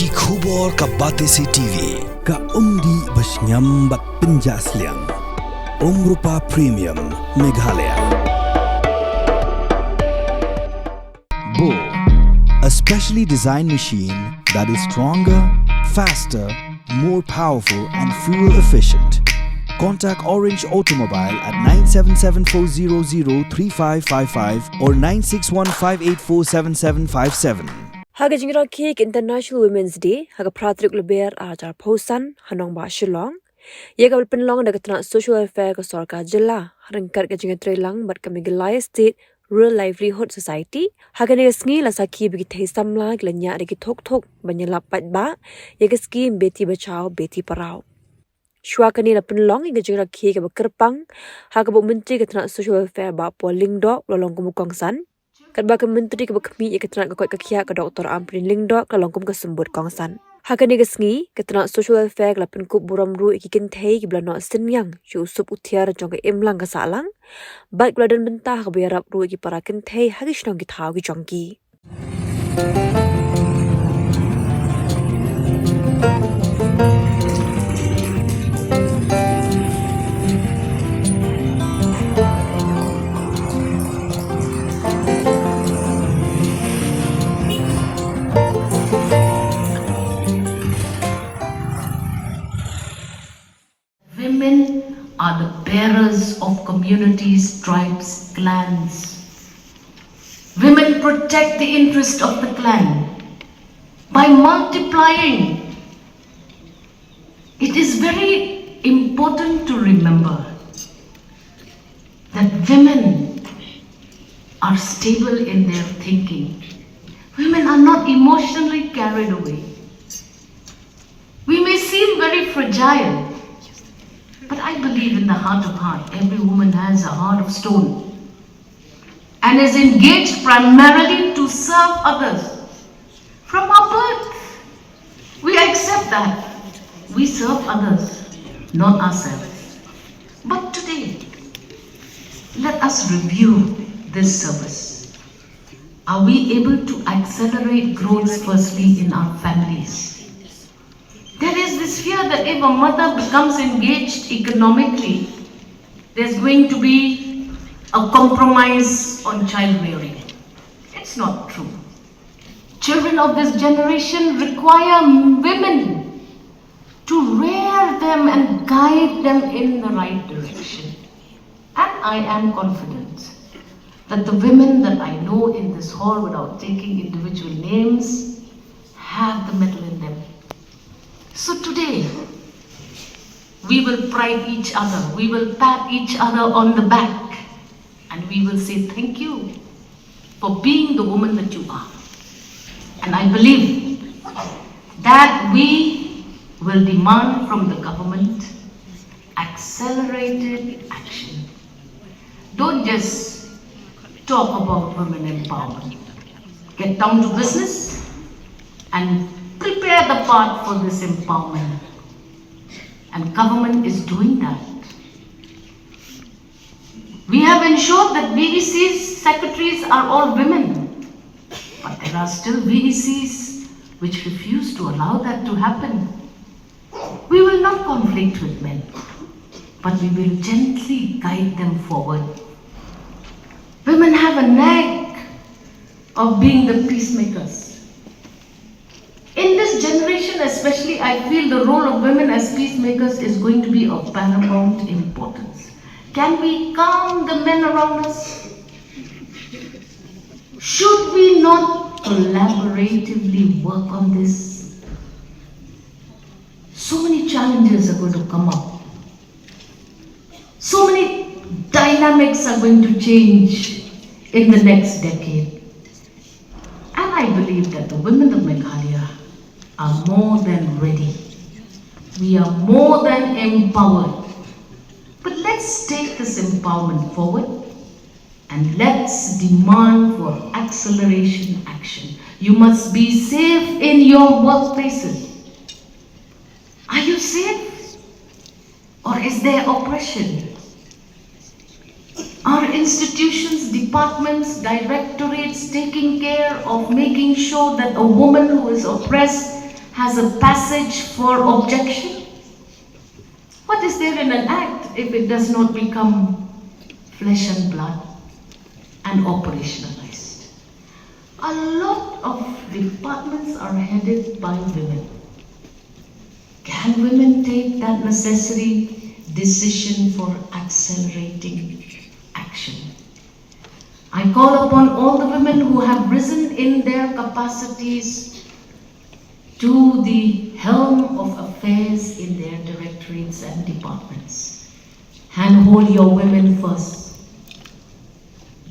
Ki khubor ka bate se TV ka umdi basnyam bat penjasliang Rupa Premium Meghalaya. Bo, a specially designed machine that is stronger, faster, more powerful and fuel efficient. Contact Orange Automobile at 977-400-3555 or 961-584-7757. Haga jingra kek International Women's Day haga pratrik leber ajar posan hanong ba Shillong. Yega penlong daga tana social welfare ka sorka jilla rengkar ka jinga trelang bat kami Gelaya State Rural Livelihood Society. Haga nega sngi la saki bagi Thei Samla gla Ñiah dagi thok banyalap pat ba yega scheme beti bachao beti parao. Shua kani la penlong yega jingra kek ba kerpang haga bu menteri ka tana social welfare ba poling dok lolong kumukong san. Kadba ke menteri ke bakmi ke tena ke kia ke doktor amprin lingdo ke longkum ke sembut kongsan. Hakani ke sngi ke tena social welfare la penkup buramru ikin Thei ke blano senyang ju sup utiar jong ke imlang ke salang. Baik bladan bentah ke biarap ru iki para ken Thei hagi shnong ki thau ki jongki. Women are the bearers of communities, tribes, clans. Women protect the interest of the clan by multiplying. It is very important to remember that women are stable in their thinking. Women are not emotionally carried away. We may seem very fragile, but I believe in the heart of heart, every woman has a heart of stone and is engaged primarily to serve others. From our birth, we accept that. We serve others, not ourselves. But today, let us review this service. Are we able to accelerate growth firstly in our families? There is this fear that if a mother becomes engaged economically, there's going to be a compromise on child rearing. It's not true. Children of this generation require women to rear them and guide them in the right direction. And I am confident that the women that I know in this hall, without taking individual names, have the mettle in them. So today, we will pride each other, we will pat each other on the back, and we will say thank you for being the woman that you are. And I believe that we will demand from the government accelerated action. Don't just talk about women empowerment. Get down to business and prepare the path for this empowerment. And government is doing that. We have ensured that VEC's secretaries are all women. But there are still VECs which refuse to allow that to happen. We will not conflict with men, but we will gently guide them forward. Women have a knack of being the peacemakers. In this generation especially, I feel the role of women as peacemakers is going to be of paramount importance. Can we calm the men around us? Should we not collaboratively work on this? So many challenges are going to come up. So many dynamics are going to change in the next decade. And I believe that the women of Meghalaya are more than ready. We are more than empowered. But let's take this empowerment forward and let's demand for acceleration action. You must be safe in your workplaces. Are you safe? Or is there oppression? Are institutions, departments, directorates taking care of making sure that a woman who is oppressed has a passage for objection? What is there in an act if it does not become flesh and blood and operationalized? A lot of departments are headed by women. Can women take that necessary decision for accelerating action? I call upon all the women who have risen in their capacities to the helm of affairs in their directorates and departments. Handhold your women first.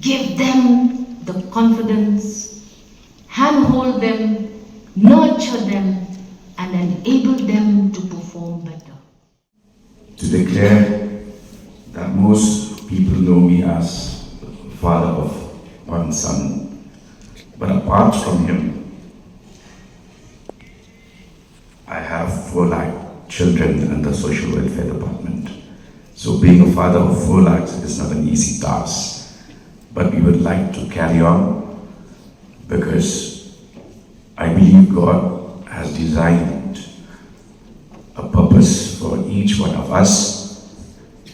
Give them the confidence, handhold them, nurture them, and enable them to perform better. To declare that most people know me as the father of one son, but apart from him, I have 4 lakh children in the social welfare department. So being a father of 4 lakhs is not an easy task, but we would like to carry on because I believe God has designed a purpose for each one of us,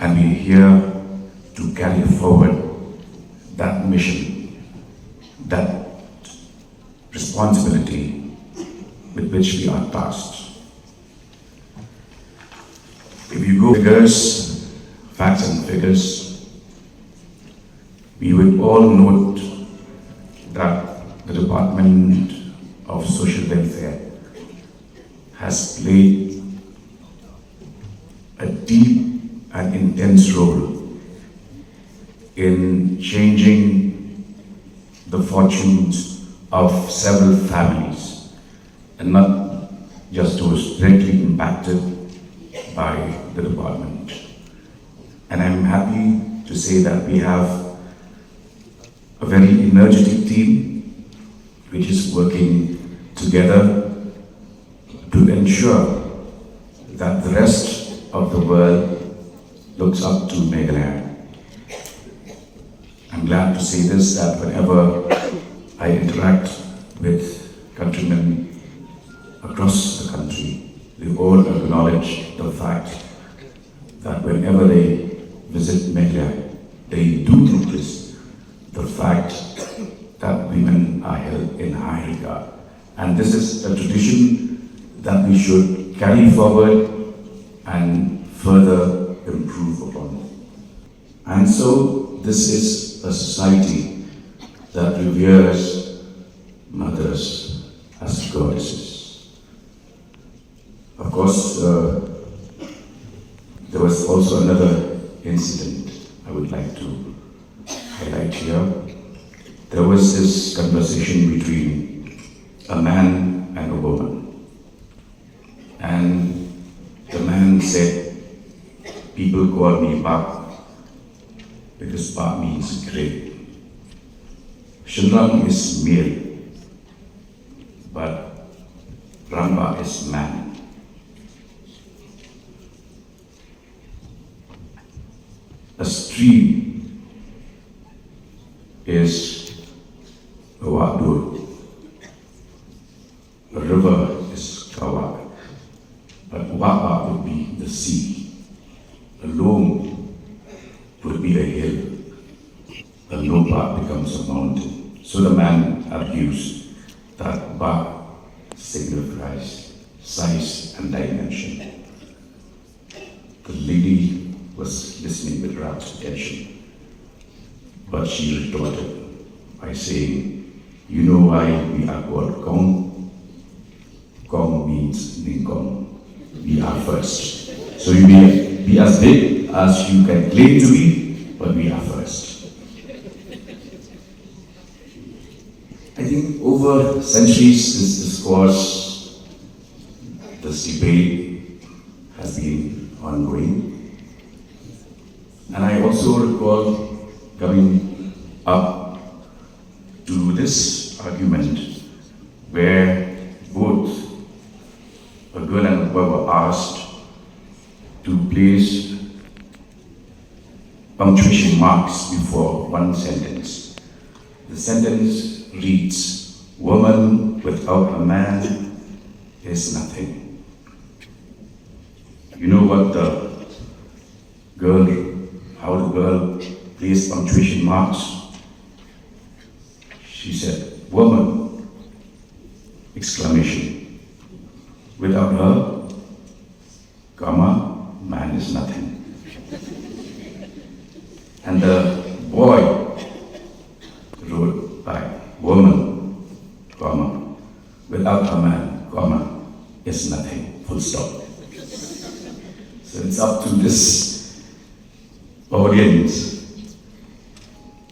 and we're here to carry forward that mission, that responsibility with which we are tasked. If you go figures, facts and figures, we would all note that the Department of Social Welfare has played a deep and intense role in changing the fortunes of several families, and not just those directly impacted by the department. And I'm happy to say that we have a very energetic team which is working together to ensure that the rest of the world looks up to Meghalaya. I'm glad to say this, that whenever I interact with countrymen across the country, they all acknowledge the fact that whenever they visit Meghalaya, they do notice the fact that women are held in high regard. And this is a tradition that we should carry forward and further improve upon. And so this is a society that reveres mothers as goddesses. Of course, there was also another incident I would like to highlight here. There was this conversation between a man and a woman. And the man said, people call me Bap because Bap means great. Shillong is male, but Ramba is man. A stream is a Wadur. A river is Kawak. But Wapa would be the sea. A loam would be a hill. A lopa becomes a mountain. So the man argues that Ba signifies size and dimension. The lady was listening with rapt attention, but she retorted by saying, you know why we are called Kong? Kong means Ningkong. We are first. So you may be as big as you can claim to be, but we are first. I think over centuries, this discourse, this debate has been ongoing. And I also recall coming up to this argument where both a girl and a boy were asked to place punctuation marks before one sentence. The sentence reads, woman without a man is nothing. You know what how the girl placed punctuation marks? She said, woman, exclamation. Without her, comma, man is nothing. And the boy wrote by woman, comma, without a man, comma, is nothing, full stop. So it's up to this audience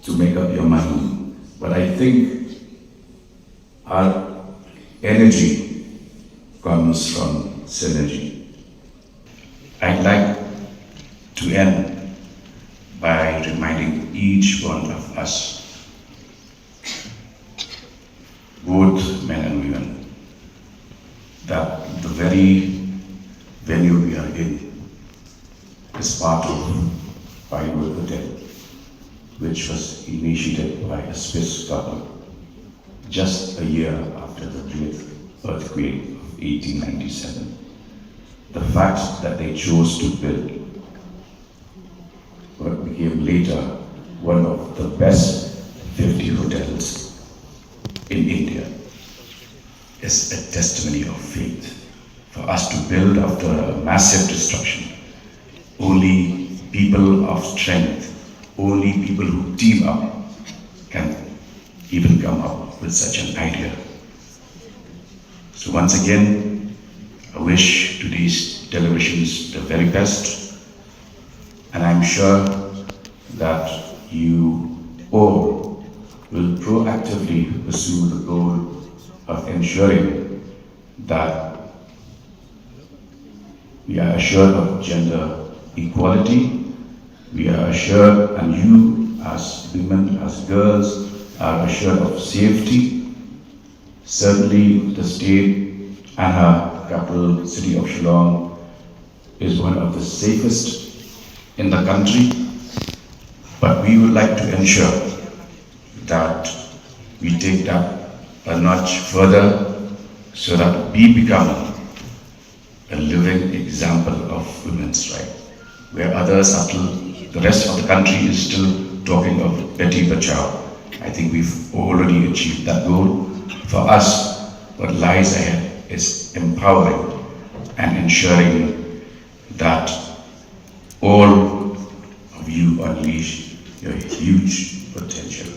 to make up your mind. But I think our energy comes from synergy. I'd like to end by reminding each one of us, both men and women, that the very venue we are in is part of Pinewood Hotel, which was initiated by a Swiss couple just a year after the great earthquake of 1897. The fact that they chose to build what became later one of the best 50 hotels in India is a testimony of faith. For us to build after a massive destruction, only people of strength, only people who team up can even come up with such an idea. So once again, I wish to these televisions the very best. And I'm sure that you all will proactively pursue the goal of ensuring that we are assured of gender equality, we are assured, and you as women, as girls, are assured of safety. Certainly the state and her capital city of Shillong is one of the safest in the country, but we would like to ensure that we take that a notch further so that we become a living example of women's rights, where others are still, the rest of the country is still talking of Beti Bachao. I think we've already achieved that goal. For us, what lies ahead is empowering and ensuring that all of you unleash your huge potential.